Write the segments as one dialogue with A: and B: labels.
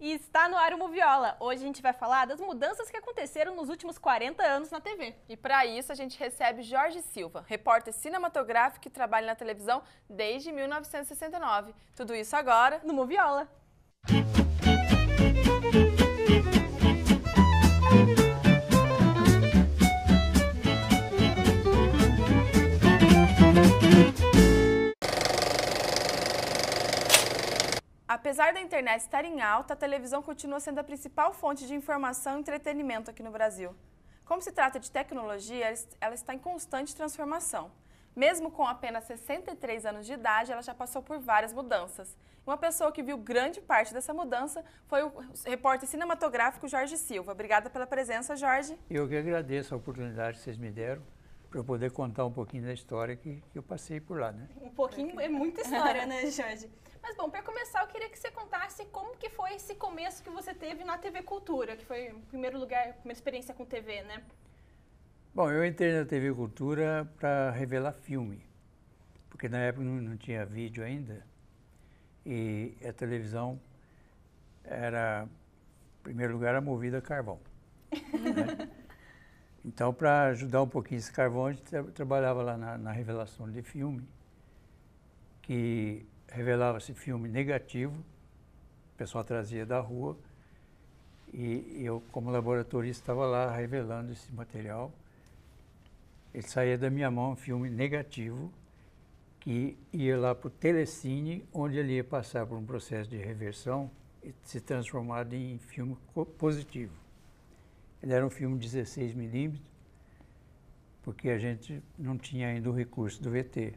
A: E está no ar o Moviola. Hoje a gente vai falar das mudanças que aconteceram nos últimos 40 anos na TV.
B: E para isso a gente recebe Jorge Silva, repórter cinematográfico que trabalha na televisão desde 1969. Tudo isso agora
A: no Moviola.
B: Apesar da internet estar em alta, a televisão continua sendo a principal fonte de informação e entretenimento aqui no Brasil. Como se trata de tecnologia, ela está em constante transformação. Mesmo com apenas 63 anos de idade, ela já passou por várias mudanças. Uma pessoa que viu grande parte dessa mudança foi o repórter cinematográfico Jorge Silva. Obrigada pela presença, Jorge.
C: Eu que agradeço a oportunidade que vocês me deram para eu poder contar um pouquinho da história que eu passei por lá, né?
A: Um pouquinho é muita história, né, Jorge? Mas, bom, para começar, eu queria que você contasse como que foi esse começo que você teve na TV Cultura, que foi, em primeiro lugar, a primeira experiência com TV, né?
C: Bom, eu entrei na TV Cultura para revelar filme, porque na época não tinha vídeo ainda, e a televisão era, em primeiro lugar, era movida a carvão. Né? Então, para ajudar um pouquinho esse carvão, a gente trabalhava lá na revelação de filme, que revelava-se filme negativo, o pessoal trazia da rua, e eu, como laboratorista, estava lá revelando esse material. Ele saía da minha mão, um filme negativo, que ia lá para o telecine, onde ele ia passar por um processo de reversão e se transformar em filme positivo. Ele era um filme 16 milímetros, porque a gente não tinha ainda o recurso do VT.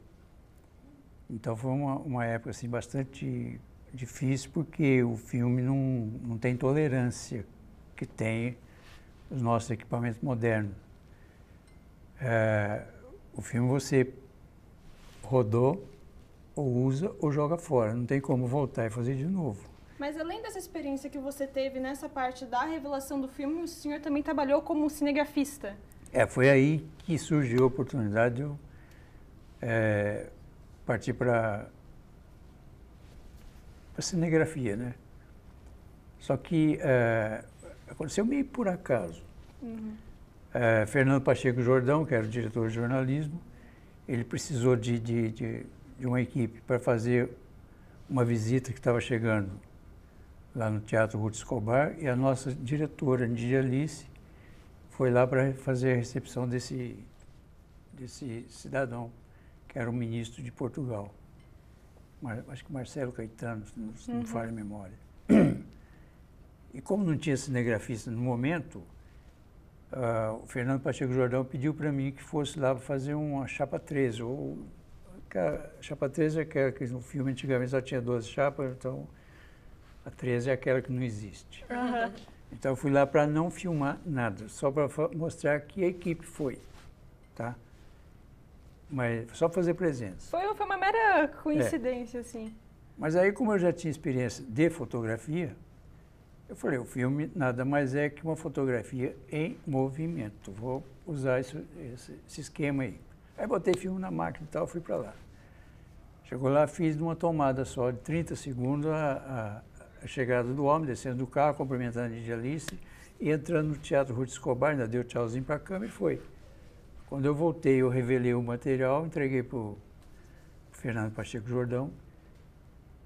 C: Então foi uma época assim, bastante difícil, porque o filme não tem tolerância que tem os nossos equipamentos modernos. O filme você rodou, ou usa, ou joga fora. Não tem como voltar e fazer de novo.
A: Mas além dessa experiência que você teve nessa parte da revelação do filme, o senhor também trabalhou como cinegrafista.
C: Foi aí que surgiu a oportunidade de eu partir para a cinegrafia, né? Só que aconteceu meio por acaso.
A: Uhum.
C: Fernando Pacheco Jordão, que era o diretor de jornalismo, ele precisou de uma equipe para fazer uma visita que estava chegando lá no Teatro Ruth Escobar, e a nossa diretora, Nidia Alice, foi lá para fazer a recepção desse cidadão, que era o ministro de Portugal. Acho que Marcelo Caetano, se não me falha a memória. E como não tinha cinegrafista no momento, o Fernando Pacheco Jordão pediu para mim que fosse lá para fazer uma chapa 13. A chapa 13 é aquela que no filme antigamente só tinha 12 chapas, então a 13 é aquela que não existe.
A: Uhum.
C: Então eu fui lá para não filmar nada, só para mostrar que a equipe foi, tá? Mas só para fazer presença.
A: Foi uma mera coincidência, assim.
C: Mas aí, como eu já tinha experiência de fotografia, eu falei, o filme nada mais é que uma fotografia em movimento. Vou usar esse esquema aí. Aí botei filme na máquina e tal, fui para lá. Chegou lá, fiz numa tomada só de 30 segundos a chegada do homem, descendo do carro, cumprimentando a Nidia Alice, e entrando no Teatro Ruth Escobar, ainda deu tchauzinho para a câmera e foi. Quando eu voltei, eu revelei o material, entreguei para o Fernando Pacheco Jordão.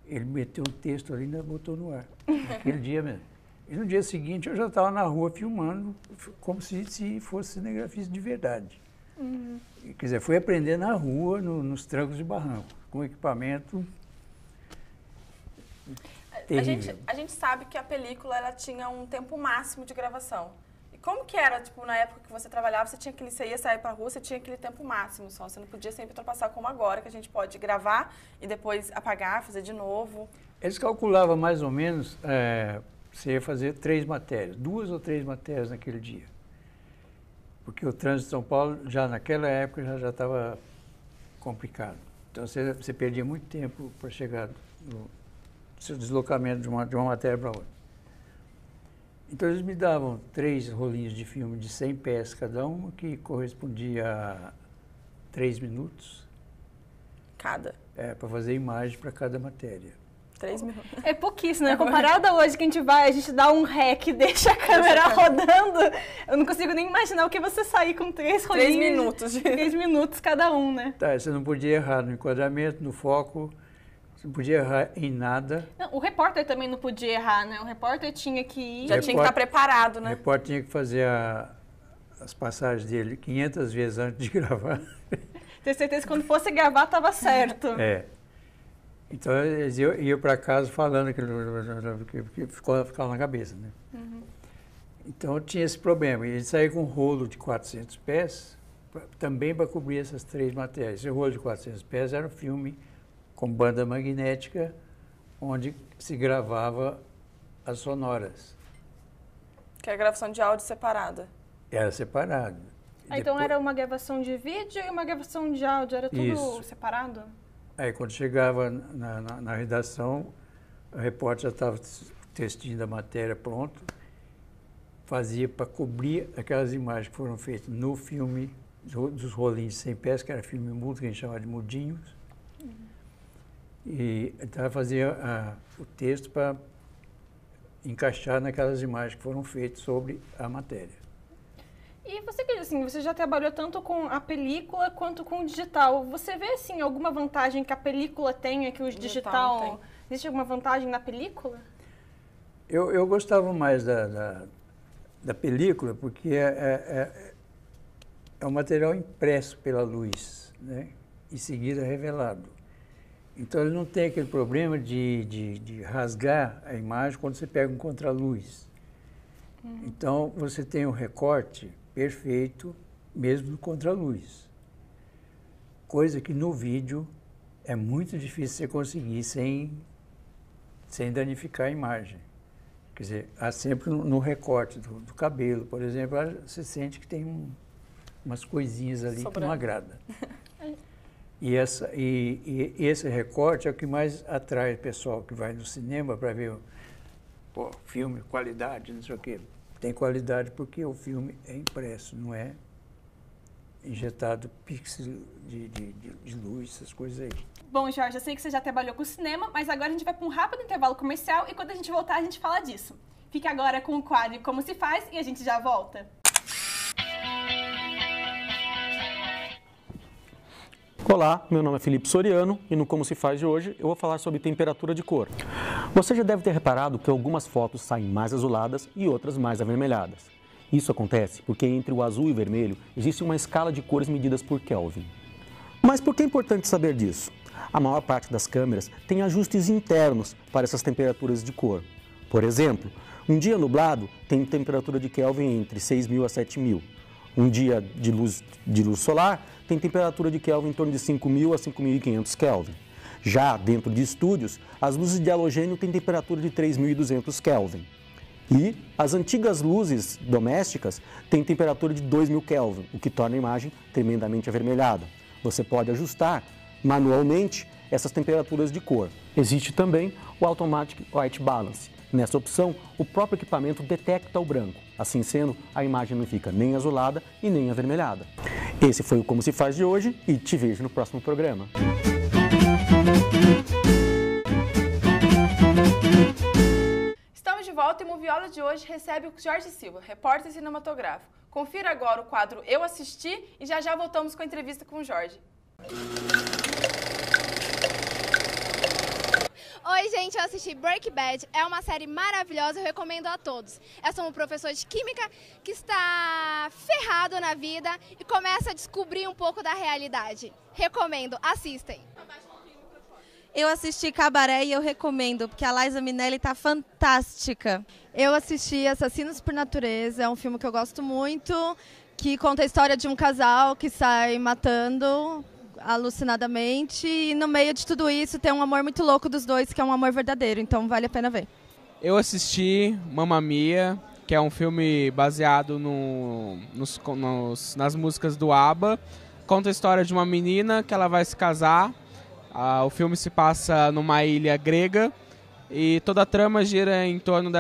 C: Ele meteu um texto ali e ainda botou no ar, naquele dia mesmo. E no dia seguinte eu já estava na rua filmando, como se fosse cinegrafista de verdade.
A: Uhum.
C: Quer dizer, fui aprender na rua, nos trancos de barranco, com equipamento terrível.
B: A gente sabe que a película ela tinha um tempo máximo de gravação. E como que era, tipo, na época que você trabalhava, você ia sair para a rua, você tinha aquele tempo máximo só, você não podia sempre ultrapassar como agora, que a gente pode gravar e depois apagar, fazer de novo.
C: Eles calculavam mais ou menos, você ia fazer 3 matérias, 2 ou 3 matérias naquele dia. Porque o trânsito de São Paulo, já naquela época, já estava complicado. Então você perdia muito tempo para chegar no seu deslocamento de uma matéria para outra. Então eles me davam 3 rolinhos de filme de 100 pés cada um, que correspondia a 3 minutos.
B: Cada?
C: Para fazer imagem para cada matéria.
B: 3 minutos.
A: É pouquíssimo, né? Comparado a hoje que a gente dá um rec, deixa a câmera rodando. Eu não consigo nem imaginar o que você sair com 3 rolinhos.
B: 3 minutos.
A: 3 minutos cada um, né?
C: Tá, você não podia errar no enquadramento, no foco, você não podia errar em nada.
A: Não, o repórter também não podia errar, né? O repórter tinha que ir...
B: Já tinha que estar preparado,
C: O
B: né?
C: repórter tinha que fazer as passagens dele 500 vezes antes de gravar.
A: Ter certeza que quando fosse gravar estava certo.
C: É. Então, eles iam para casa falando que ficava na cabeça, né?
A: Uhum.
C: Então, tinha esse problema. E ele saía com um rolo de 400 pés, também para cobrir essas 3 matérias. Esse rolo de 400 pés era um filme com banda magnética, onde se gravava as sonoras.
B: Que é a gravação de áudio separada.
C: Era separado.
A: Então era uma gravação de vídeo e uma gravação de áudio, era tudo
C: Isso.
A: separado?
C: Aí, quando chegava na redação, o repórter já estava o textinho da matéria pronto, fazia para cobrir aquelas imagens que foram feitas no filme dos rolinhos de 100 pés, que era filme mudo, que a gente chamava de mudinhos. E então fazia o texto para encaixar naquelas imagens que foram feitas sobre a matéria.
A: E você que assim, você já trabalhou tanto com a película quanto com o digital. Você vê assim alguma vantagem que a película tenha que o digital? Existe alguma vantagem na película?
C: Eu gostava mais da película porque é um material impresso pela luz, né? Em seguida revelado. Então ele não tem aquele problema de rasgar a imagem quando você pega um contraluz. Então você tem um recorte perfeito mesmo no contraluz. Coisa que no vídeo é muito difícil você conseguir sem danificar a imagem. Quer dizer, há sempre no recorte do cabelo, por exemplo, você sente que tem umas coisinhas ali que não agrada. E esse recorte é o que mais atrai o pessoal que vai no cinema para ver filme, qualidade, não sei o quê. Tem qualidade porque o filme é impresso, não é injetado pixel de luz, essas coisas aí.
A: Bom, Jorge, eu sei que você já trabalhou com cinema, mas agora a gente vai para um rápido intervalo comercial e quando a gente voltar a gente fala disso. Fique agora com o quadro Como Se Faz e a gente já volta.
D: Olá, meu nome é Felipe Soriano e no Como Se Faz de hoje eu vou falar sobre temperatura de cor. Você já deve ter reparado que algumas fotos saem mais azuladas e outras mais avermelhadas. Isso acontece porque entre o azul e o vermelho existe uma escala de cores medidas por Kelvin. Mas por que é importante saber disso? A maior parte das câmeras tem ajustes internos para essas temperaturas de cor. Por exemplo, um dia nublado tem temperatura de Kelvin entre 6.000 a 7.000. Um dia de luz solar tem temperatura de Kelvin em torno de 5.000 a 5.500 Kelvin. Já dentro de estúdios, as luzes de halogênio têm temperatura de 3.200 Kelvin. E as antigas luzes domésticas têm temperatura de 2.000 Kelvin, o que torna a imagem tremendamente avermelhada. Você pode ajustar manualmente essas temperaturas de cor. Existe também o Automatic White Balance. Nessa opção, o próprio equipamento detecta o branco. Assim sendo, a imagem não fica nem azulada e nem avermelhada. Esse foi o Como Se Faz de hoje e te vejo no próximo programa.
B: Estamos de volta e o Moviola de hoje recebe o Jorge Silva, repórter cinematográfico. Confira agora o quadro Eu Assisti e já já voltamos com a entrevista com o Jorge.
E: Oi, gente, eu assisti Breaking Bad, é uma série maravilhosa, eu recomendo a todos. Eu sou um professor de química que está ferrado na vida e começa a descobrir um pouco da realidade. Recomendo, assistem.
F: Eu assisti Cabaré e eu recomendo, porque a Liza Minnelli tá fantástica.
E: Eu assisti Assassinos por Natureza, é um filme que eu gosto muito, que conta a história de um casal que sai matando alucinadamente e no meio de tudo isso tem um amor muito louco dos dois, que é um amor verdadeiro, então vale a pena ver.
G: Eu assisti Mamma Mia, que é um filme baseado nas músicas do ABBA. Conta a história de uma menina que ela vai se casar. O filme se passa numa ilha grega e toda a trama gira em torno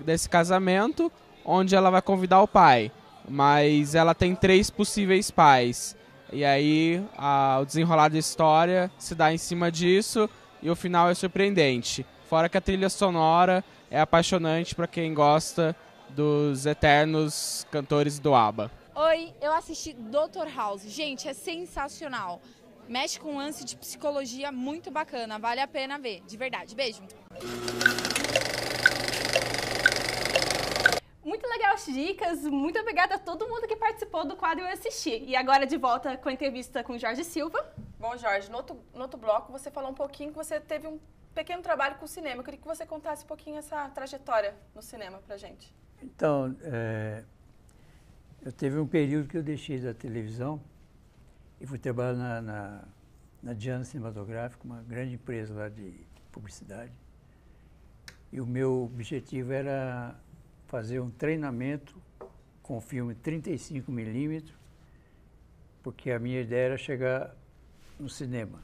G: desse casamento, onde ela vai convidar o pai. Mas ela tem 3 possíveis pais. E aí o desenrolar da história se dá em cima disso e o final é surpreendente. Fora que a trilha sonora é apaixonante para quem gosta dos eternos cantores do ABBA.
H: Oi, eu assisti Dr. House. Gente, é sensacional. Mexe com um lance de psicologia muito bacana. Vale a pena ver, de verdade. Beijo.
A: Muito legal as dicas, muito obrigada a todo mundo que participou do quadro Eu Assisti. E agora de volta com a entrevista com Jorge Silva.
B: Bom, Jorge, no outro bloco você falou um pouquinho que você teve um pequeno trabalho com o cinema. Eu queria que você contasse um pouquinho essa trajetória no cinema pra gente.
C: Então, eu teve um período que eu deixei da televisão e fui trabalhar na Diana Cinematográfica, uma grande empresa lá de publicidade. E o meu objetivo era fazer um treinamento com filme 35mm, porque a minha ideia era chegar no cinema.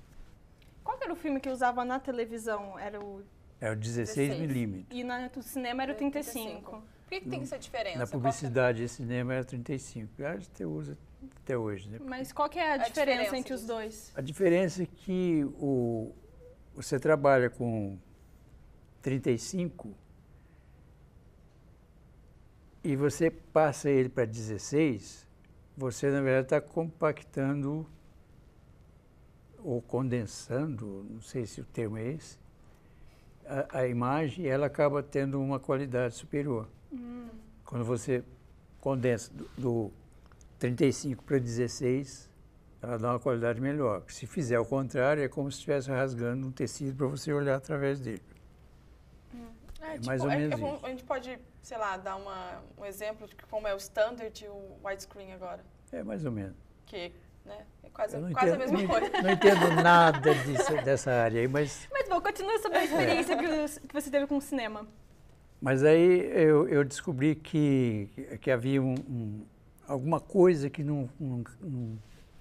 A: Qual era o filme que usava na televisão? Era o
C: 16mm.
A: E no cinema era o 35.
B: Por que tem essa diferença?
C: Na publicidade e cinema era 35. A gente usa até hoje, né?
A: Mas qual que é a diferença entre os dois?
C: A diferença é que você trabalha com 35 e você passa ele para 16, você na verdade está compactando ou condensando, não sei se o termo é esse, a imagem, ela acaba tendo uma qualidade superior. Quando você condensa do 35 para 16, ela dá uma qualidade melhor. Se fizer o contrário, é como se estivesse rasgando um tecido para você olhar através dele. Mais ou menos isso.
B: A gente pode, sei lá, dar um exemplo de como é o standard e o widescreen agora?
C: É mais ou menos.
B: Que, né, é quase a
C: entendo,
B: mesma coisa.
C: Não entendo nada dessa área aí, mas...
A: Mas bom, continua sobre a experiência que você teve com o cinema.
C: Mas aí eu descobri que havia alguma coisa que não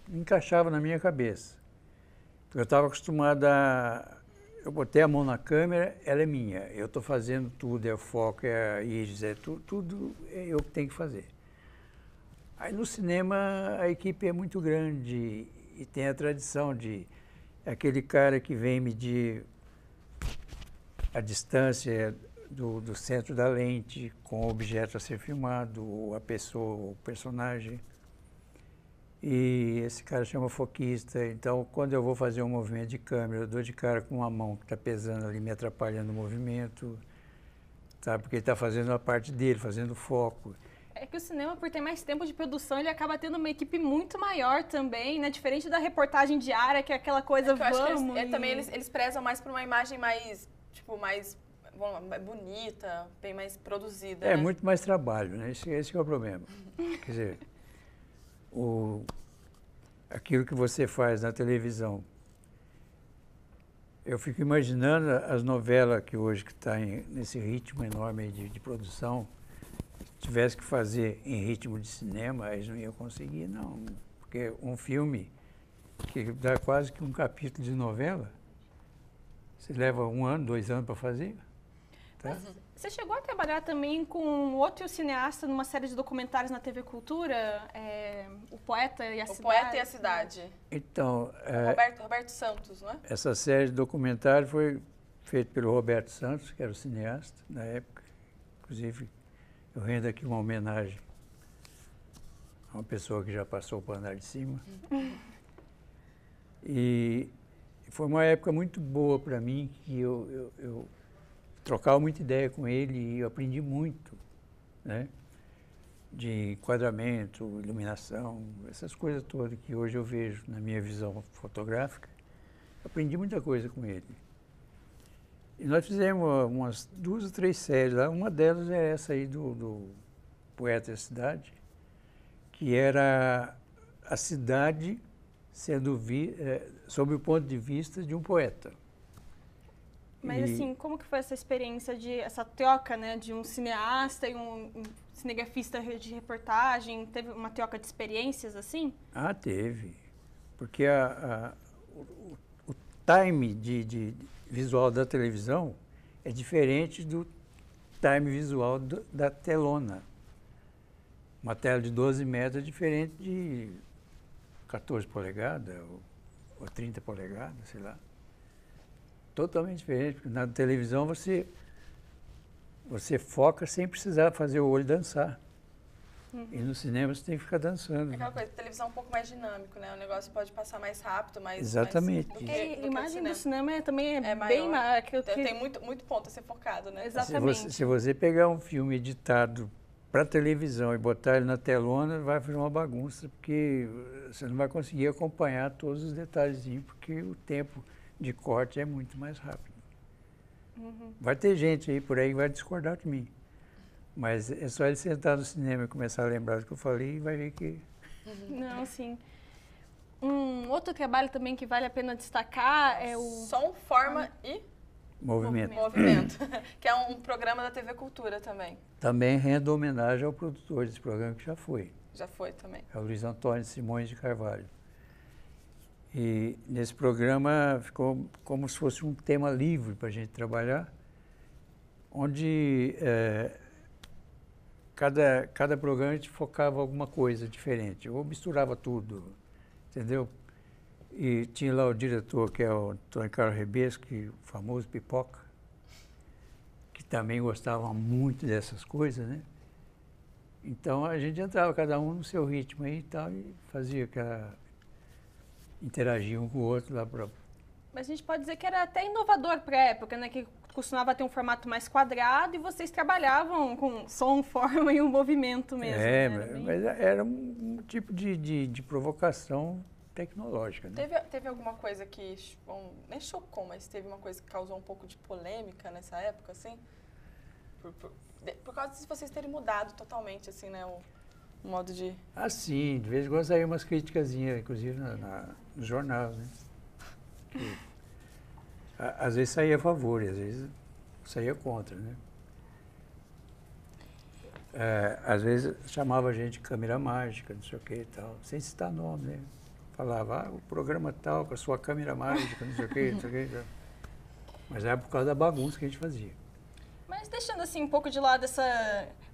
C: encaixava na minha cabeça. Eu estava acostumado eu botei a mão na câmera, ela é minha. Eu estou fazendo tudo, é o foco, é a íris, tudo é eu que tenho que fazer. Aí no cinema a equipe é muito grande e tem a tradição de aquele cara que vem medir a distância do centro da lente com o objeto a ser filmado, ou a pessoa, o personagem. E esse cara chama foquista. Então, quando eu vou fazer um movimento de câmera, eu dou de cara com uma mão que está pesando ali, me atrapalhando o movimento, sabe? Porque ele está fazendo a parte dele, fazendo foco.
A: É que o cinema, por ter mais tempo de produção, ele acaba tendo uma equipe muito maior também, né? Diferente da reportagem diária, que é aquela coisa,
B: também eles prezam mais por uma imagem mais, tipo, mais bonita, bem mais produzida.
C: É,
B: né?
C: muito mais trabalho, né? Esse é o problema. Quer dizer, aquilo que você faz na televisão. Eu fico imaginando as novelas que hoje que está nesse ritmo enorme de produção, tivesse que fazer em ritmo de cinema, eles não iam conseguir, não. Porque um filme que dá quase que um capítulo de novela, você leva 1 ano, 2 anos para fazer. Tá?
A: Você chegou a trabalhar também com outro cineasta numa série de documentários na TV Cultura, O Poeta e a Cidade?
B: O Poeta e a Cidade.
C: Então,
B: Roberto Santos, não é?
C: Essa série de documentário foi feita pelo Roberto Santos, que era o cineasta na época. Inclusive, eu rendo aqui uma homenagem a uma pessoa que já passou para o andar de cima. E foi uma época muito boa para mim, que eu trocava muita ideia com ele e eu aprendi muito, né? De enquadramento, iluminação, essas coisas todas que hoje eu vejo na minha visão fotográfica. Aprendi muita coisa com ele. E nós fizemos umas 2 ou 3 séries lá, uma delas é essa aí do Poeta e a Cidade, que era a cidade sendo sob o ponto de vista de um poeta.
A: Mas assim, como que foi essa experiência essa troca, né, de um cineasta e um cinegrafista de reportagem? Teve uma troca de experiências assim?
C: Ah, teve. Porque o time de visual da televisão é diferente do time visual da telona. Uma tela de 12 metros é diferente de 14 polegadas ou 30 polegadas, sei lá. Totalmente diferente, porque na televisão você foca sem precisar fazer o olho dançar. E no cinema você tem que ficar dançando.
B: É aquela coisa, televisão é um pouco mais dinâmico, né? O negócio pode passar mais rápido, mais...
C: Exatamente.
B: Mais,
A: A imagem do cinema também é
B: maior.
A: bem maior.
B: Tem muito ponto a ser focado, né?
A: Exatamente.
C: Se você pegar um filme editado para televisão e botar ele na telona, vai fazer uma bagunça, porque você não vai conseguir acompanhar todos os detalhezinhos, porque o tempo de corte é muito mais rápido. Vai ter gente aí por aí que vai discordar de mim. Mas é só ele sentar no cinema e começar a lembrar do que eu falei e vai ver que...
A: Não, sim. Um outro trabalho também que vale a pena destacar é o...
B: Som, Forma e...
C: Movimento.
B: Que é um programa da TV Cultura também.
C: Também rendo homenagem ao produtor desse programa, que já foi.
B: Já foi também.
C: É o Luiz Antônio Simões de Carvalho. E nesse programa ficou como se fosse um tema livre para a gente trabalhar, onde cada programa a gente focava alguma coisa diferente, ou misturava tudo, entendeu? E tinha lá o diretor, que é o Antônio Carlos Rebesque, o famoso Pipoca, que também gostava muito dessas coisas, né? Então a gente entrava, cada um no seu ritmo aí e tal, e fazia aquela... interagia um com o outro lá para...
A: Mas a gente pode dizer que era até inovador para a época, né? Que costumava ter um formato mais quadrado e vocês trabalhavam com som, forma e um movimento mesmo.
C: Mas era um tipo de provocação tecnológica, né?
B: Teve alguma coisa que, bom, nem chocou, mas teve uma coisa que causou um pouco de polêmica nessa época, assim? Por causa de vocês terem mudado totalmente, assim, né? O modo de...
C: Ah, sim. De vez em quando saíam umas criticazinhas, inclusive nos jornais, né? Às vezes saía a favor e às vezes saía contra, né? Às vezes chamava a gente de câmera mágica, não sei o que e tal, sem citar nome, né? Falava, o programa tal, com a sua câmera mágica, não sei o que, não sei o que. Mas era por causa da bagunça que a gente fazia.
A: Mas deixando assim um pouco de lado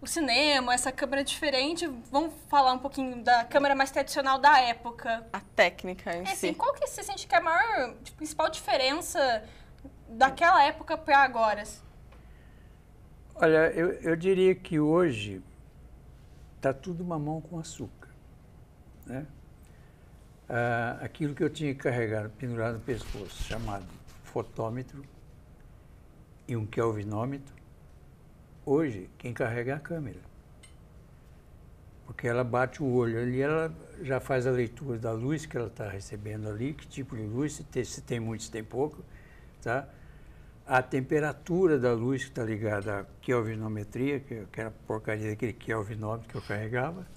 A: o cinema, essa câmera diferente, vamos falar um pouquinho da câmera mais tradicional da época.
B: A técnica em si.
A: Assim, qual que você sente que é a maior, principal diferença daquela época para agora?
C: Olha, eu diria que hoje está tudo mamão com açúcar, né? Aquilo que eu tinha carregado, pendurado no pescoço, chamado fotômetro e um kelvinômetro, hoje quem carrega é a câmera. Porque ela bate o olho ali, ela já faz a leitura da luz que ela está recebendo ali, que tipo de luz, se tem muito, se tem pouco, tá? A temperatura da luz que está ligada à kelvinometria, que era a porcaria daquele kelvinômetro que eu carregava,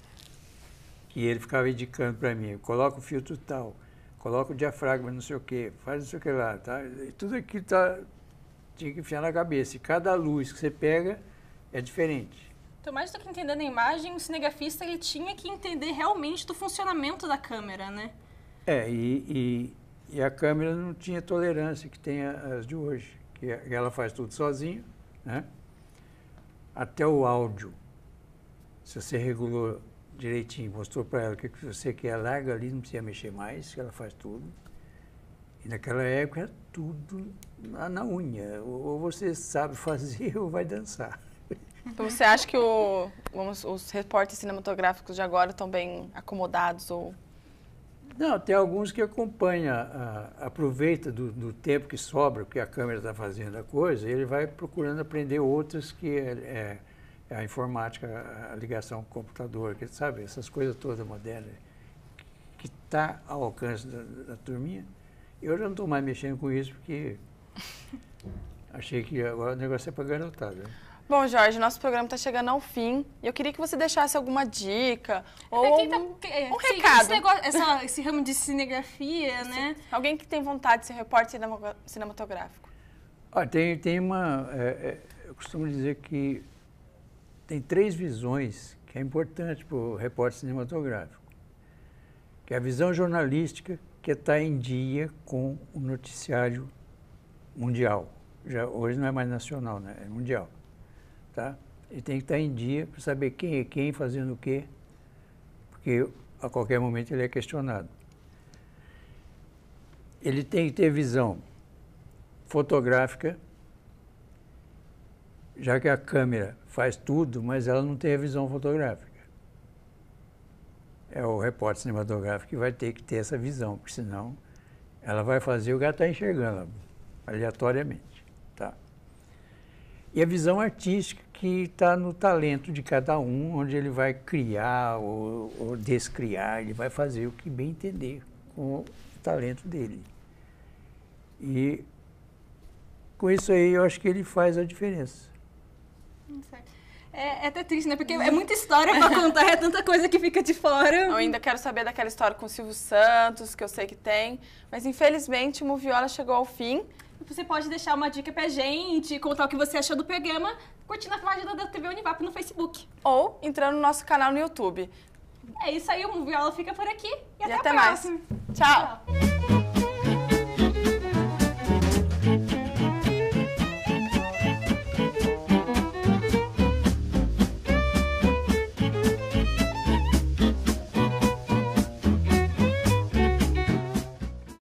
C: que ele ficava indicando para mim, coloca o filtro tal, coloca o diafragma não sei o quê, faz não sei o que lá, tá? E tudo aquilo tinha que enfiar na cabeça. E cada luz que você pega é diferente.
A: Então, mais do que entendendo a imagem, o cinegrafista ele tinha que entender realmente do funcionamento da câmera, né?
C: E a câmera não tinha tolerância que tem as de hoje, que ela faz tudo sozinha, né? Até o áudio, se você regulou direitinho, mostrou para ela o que você quer, larga ali, não precisa mexer mais, que ela faz tudo. E naquela época era tudo na unha, ou você sabe fazer ou vai dançar.
B: Então você acha que os repórteres cinematográficos de agora estão bem acomodados? Ou...
C: Não, tem alguns que acompanham, aproveita do tempo que sobra, porque a câmera está fazendo a coisa, e ele vai procurando aprender outras que é a informática, a ligação com o computador, que, sabe, essas coisas todas modernas, que está ao alcance da turminha. Eu já não estou mais mexendo com isso, porque achei que agora o negócio é para garotada. Né?
B: Bom, Jorge, nosso programa está chegando ao fim. E eu queria que você deixasse alguma dica ou um recado.
A: Esse ramo de cinegrafia, né?
B: Alguém que tem vontade de ser repórter cinematográfico.
C: Olha, tem uma... eu costumo dizer que tem 3 visões que é importante para o repórter cinematográfico. Que é a visão jornalística, que está em dia com o noticiário mundial. Hoje não é mais nacional, né? É mundial. Tá? Ele tem que estar em dia para saber quem é quem, fazendo o quê, porque a qualquer momento ele é questionado. Ele tem que ter visão fotográfica, já que a câmera faz tudo, mas ela não tem a visão fotográfica. É o repórter cinematográfico que vai ter que ter essa visão, porque senão ela vai fazer o que ela está enxergando, aleatoriamente. Tá? E a visão artística que está no talento de cada um, onde ele vai criar ou descriar, ele vai fazer o que bem entender com o talento dele. E com isso aí eu acho que ele faz a diferença.
A: É até triste, né? Porque é muita história pra contar, é tanta coisa que fica de fora.
B: Eu ainda quero saber daquela história com o Silvio Santos, que eu sei que tem. Mas, infelizmente, o Moviola chegou ao fim.
A: Você pode deixar uma dica pra gente, contar o que você achou do programa, curtindo a página da TV Univap no Facebook.
B: Ou entrando no nosso canal no YouTube.
A: É isso aí, o Moviola fica por aqui. E até a
B: mais.
A: próxima.
B: Tchau.